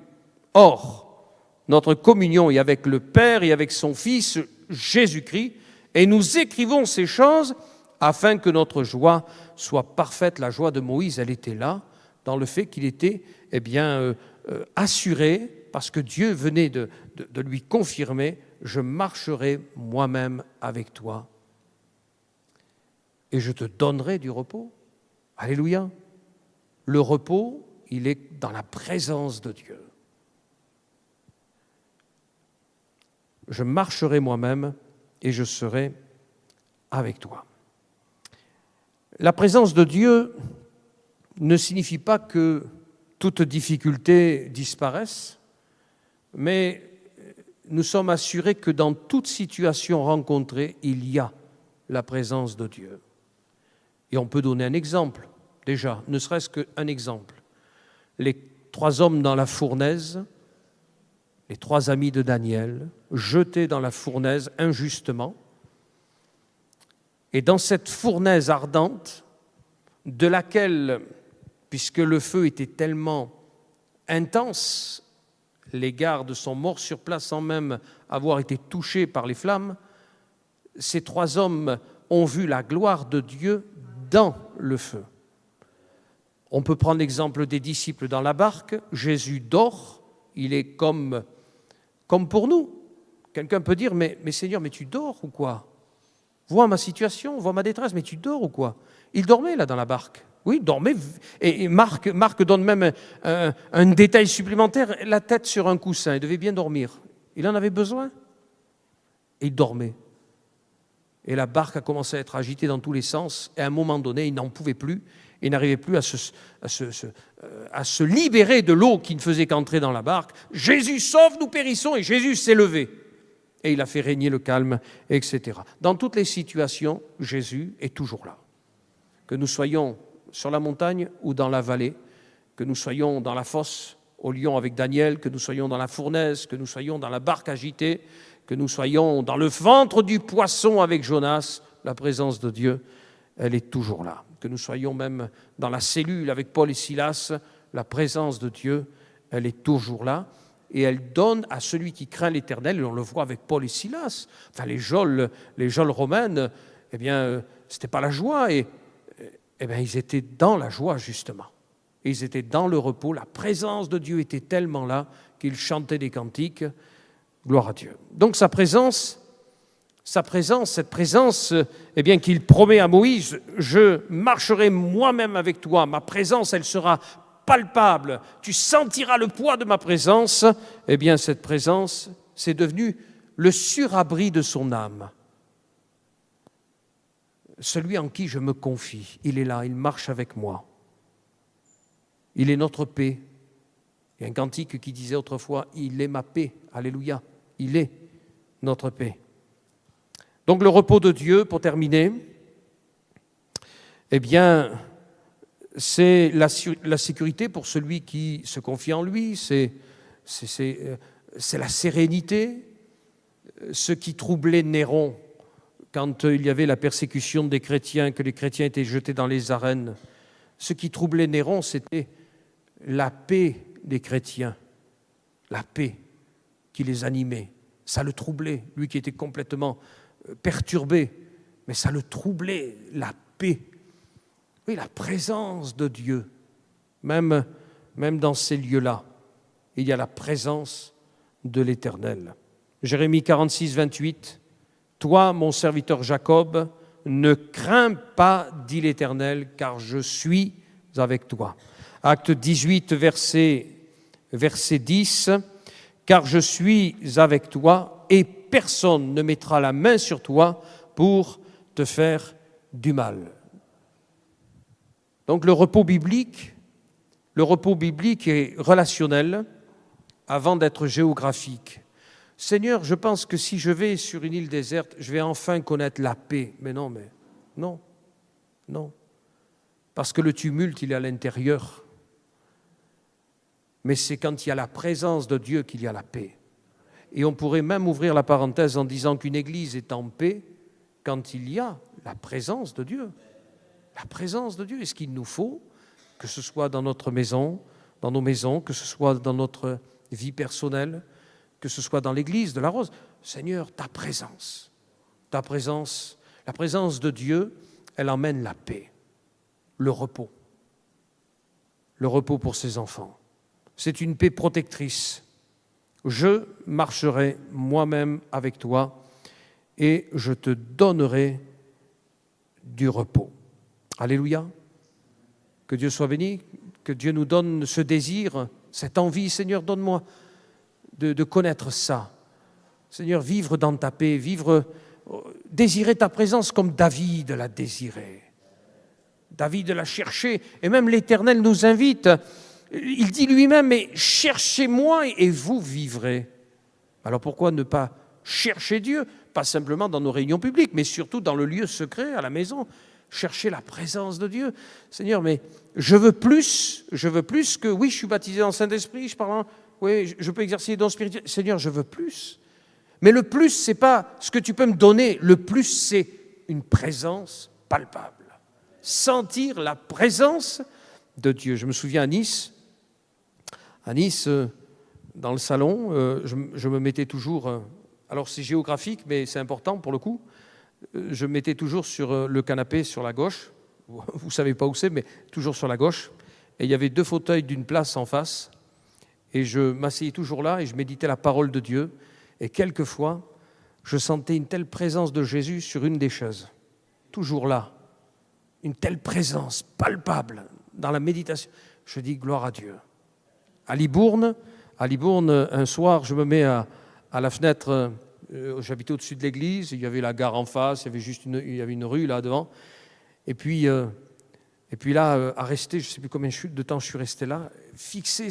Or, notre communion est avec le Père et avec son Fils, Jésus-Christ, et nous écrivons ces choses afin que notre joie soit parfaite. La joie de Moïse, elle était là, dans le fait qu'il était assuré, parce que Dieu venait de lui confirmer, je marcherai moi-même avec toi et je te donnerai du repos. Alléluia. Le repos, il est dans la présence de Dieu. Je marcherai moi-même et je serai avec toi. La présence de Dieu ne signifie pas que toute difficulté disparaisse, mais nous sommes assurés que dans toute situation rencontrée, il y a la présence de Dieu. Et on peut donner un exemple, déjà, ne serait-ce qu'un exemple. Les 3 hommes dans la fournaise, les 3 amis de Daniel, jetés dans la fournaise injustement, et dans cette fournaise ardente, de laquelle, puisque le feu était tellement intense, les gardes sont morts sur place sans même avoir été touchés par les flammes, ces 3 hommes ont vu la gloire de Dieu dans le feu. On peut prendre l'exemple des disciples dans la barque. Jésus dort, il est comme pour nous. Quelqu'un peut dire, mais Seigneur, mais tu dors ou quoi? Vois ma situation, vois ma détresse, mais tu dors ou quoi? Il dormait là dans la barque. Oui, il dormait. Et Marc donne même un détail supplémentaire, la tête sur un coussin. Il devait bien dormir. Il en avait besoin. Et il dormait. Et la barque a commencé à être agitée dans tous les sens. Et à un moment donné, il n'en pouvait plus. Il n'arrivait plus à se libérer de l'eau qui ne faisait qu'entrer dans la barque. Jésus, sauve, nous périssons. Et Jésus s'est levé. Et il a fait régner le calme, etc. Dans toutes les situations, Jésus est toujours là. Que nous soyons sur la montagne ou dans la vallée, que nous soyons dans la fosse au lion avec Daniel, que nous soyons dans la fournaise, que nous soyons dans la barque agitée, que nous soyons dans le ventre du poisson avec Jonas, la présence de Dieu, elle est toujours là. Que nous soyons même dans la cellule avec Paul et Silas, la présence de Dieu, elle est toujours là. Et elle donne à celui qui craint l'Éternel, et on le voit avec Paul et Silas. Enfin, les geôles romaines, eh bien, c'était pas la joie, et ils étaient dans la joie, justement. Et ils étaient dans le repos. La présence de Dieu était tellement là qu'ils chantaient des cantiques. Gloire à Dieu. Donc cette présence, eh bien, qu'il promet à Moïse, je marcherai moi-même avec toi. Ma présence, elle sera palpable. Tu sentiras le poids de ma présence. Eh bien, cette présence, c'est devenu le surabri de son âme. Celui en qui je me confie, il est là, il marche avec moi. Il est notre paix. Il y a un cantique qui disait autrefois, il est ma paix. Alléluia. Il est notre paix. Donc le repos de Dieu, pour terminer, eh bien, c'est la sécurité pour celui qui se confie en lui, c'est la sérénité. Ce qui troublait Néron, quand il y avait la persécution des chrétiens, que les chrétiens étaient jetés dans les arènes, ce qui troublait Néron, c'était la paix des chrétiens, la paix qui les animait. Ça le troublait, lui qui était complètement perturbé, mais ça le troublait, la paix. Oui, la présence de Dieu, même dans ces lieux-là, il y a la présence de l'Éternel. Jérémie 46, 28, Toi, mon serviteur Jacob, ne crains pas, dit l'Éternel, car je suis avec toi. Acte 18, verset 10, car je suis avec toi et personne ne mettra la main sur toi pour te faire du mal. Donc le repos biblique est relationnel avant d'être géographique. Seigneur, je pense que si je vais sur une île déserte, je vais enfin connaître la paix. Mais non. Parce que le tumulte, il est à l'intérieur. Mais c'est quand il y a la présence de Dieu qu'il y a la paix. Et on pourrait même ouvrir la parenthèse en disant qu'une église est en paix quand il y a la présence de Dieu. La présence de Dieu est ce qu'il nous faut, que ce soit dans notre maison, dans nos maisons, que ce soit dans notre vie personnelle, que ce soit dans l'église de la Rose. Seigneur, ta présence, la présence de Dieu, elle emmène la paix, le repos pour ses enfants. C'est une paix protectrice. Je marcherai moi-même avec toi et je te donnerai du repos. Alléluia. Que Dieu soit béni, que Dieu nous donne ce désir, cette envie. Seigneur, donne-moi de connaître ça. Seigneur, vivre dans ta paix, désirer ta présence comme David l'a désiré. David l'a cherché, et même l'Éternel nous invite. Il dit lui-même, mais cherchez-moi et vous vivrez. Alors pourquoi ne pas chercher Dieu, pas simplement dans nos réunions publiques, mais surtout dans le lieu secret, à la maison, chercher la présence de Dieu. Seigneur, mais je veux plus que, oui, je suis baptisé dans le Saint-Esprit, je peux exercer les dons spirituels. Seigneur, je veux plus. Mais le plus, ce n'est pas ce que tu peux me donner. Le plus, c'est une présence palpable. Sentir la présence de Dieu. Je me souviens à Nice, dans le salon, je me mettais toujours, alors c'est géographique, mais c'est important pour le coup, je me mettais toujours sur le canapé sur la gauche, vous ne savez pas où c'est, mais toujours sur la gauche, et il y avait 2 fauteuils d'une place en face, et je m'asseyais toujours là et je méditais la parole de Dieu, et quelquefois, je sentais une telle présence de Jésus sur une des chaises, toujours là, une telle présence palpable dans la méditation. Je dis gloire à Dieu. À Libourne, un soir, je me mets à la fenêtre, j'habitais au-dessus de l'église, il y avait la gare en face, il y avait une rue là devant, et puis là, à rester, je ne sais plus combien de temps je suis resté là, fixé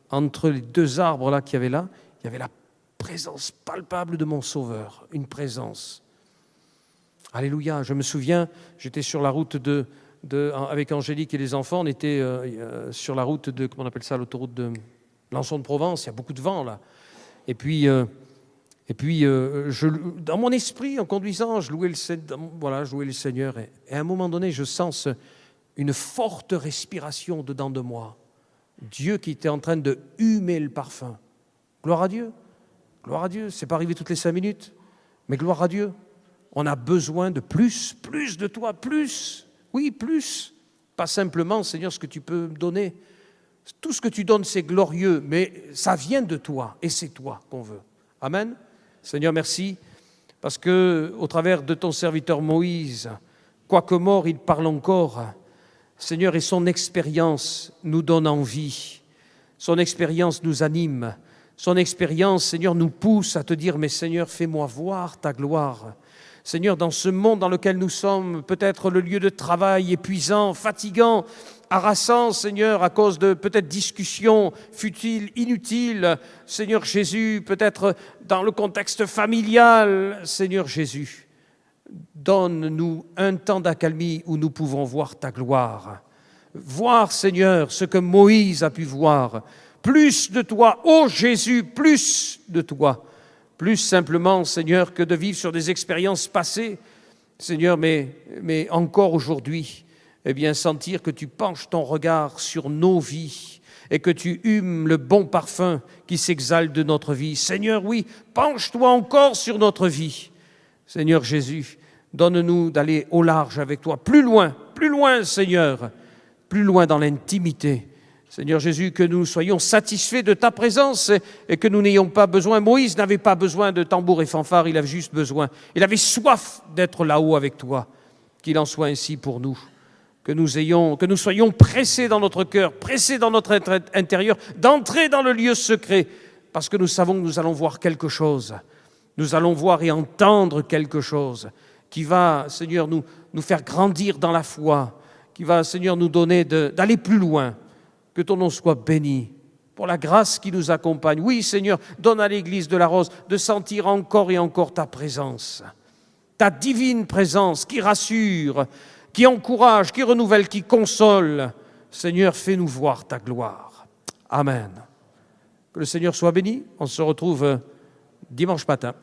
entre les 2 arbres là qu'il y avait là, il y avait la présence palpable de mon Sauveur, une présence. Alléluia, je me souviens, j'étais sur la route avec Angélique et les enfants, on était sur la route de, comment on appelle ça, l'autoroute de Lançon de Provence, il y a beaucoup de vent là. Et puis, dans mon esprit, en conduisant, je louais le Seigneur. Et à un moment donné, je sens une forte respiration dedans de moi. Dieu qui était en train de humer le parfum. Gloire à Dieu. Gloire à Dieu. C'est pas arrivé toutes les 5 minutes, mais gloire à Dieu. On a besoin de plus de toi, plus. Oui, plus. Pas simplement, Seigneur, ce que tu peux me donner. Tout ce que tu donnes, c'est glorieux, mais ça vient de toi, et c'est toi qu'on veut. Amen. Seigneur, merci, parce que au travers de ton serviteur Moïse, quoique mort, il parle encore. Seigneur, et son expérience nous donne envie. Son expérience nous anime. Son expérience, Seigneur, nous pousse à te dire, mais Seigneur, fais-moi voir ta gloire. Seigneur, dans ce monde dans lequel nous sommes, peut-être le lieu de travail épuisant, fatigant, harassant, Seigneur, à cause de peut-être discussions futiles, inutiles, Seigneur Jésus, peut-être dans le contexte familial, Seigneur Jésus, donne-nous un temps d'accalmie où nous pouvons voir ta gloire. Voir, Seigneur, ce que Moïse a pu voir. Plus de toi, ô Jésus, plus de toi. Plus simplement, Seigneur, que de vivre sur des expériences passées, Seigneur, mais encore aujourd'hui, eh bien, sentir que tu penches ton regard sur nos vies et que tu humes le bon parfum qui s'exhale de notre vie. Seigneur, oui, penche-toi encore sur notre vie. Seigneur Jésus, donne-nous d'aller au large avec toi, plus loin, Seigneur, plus loin dans l'intimité. Seigneur Jésus, que nous soyons satisfaits de ta présence et que nous n'ayons pas besoin. Moïse n'avait pas besoin de tambour et fanfare, il avait juste besoin. Il avait soif d'être là-haut avec toi. Qu'il en soit ainsi pour nous. Que nous soyons pressés dans notre cœur, pressés dans notre être intérieur, d'entrer dans le lieu secret, parce que nous savons que nous allons voir quelque chose. Nous allons voir et entendre quelque chose qui va, Seigneur, nous faire grandir dans la foi, qui va, Seigneur, nous donner d'aller plus loin. Que ton nom soit béni pour la grâce qui nous accompagne. Oui, Seigneur, donne à l'Église de la Rose de sentir encore et encore ta présence, ta divine présence qui rassure, qui encourage, qui renouvelle, qui console. Seigneur, fais-nous voir ta gloire. Amen. Que le Seigneur soit béni. On se retrouve dimanche matin.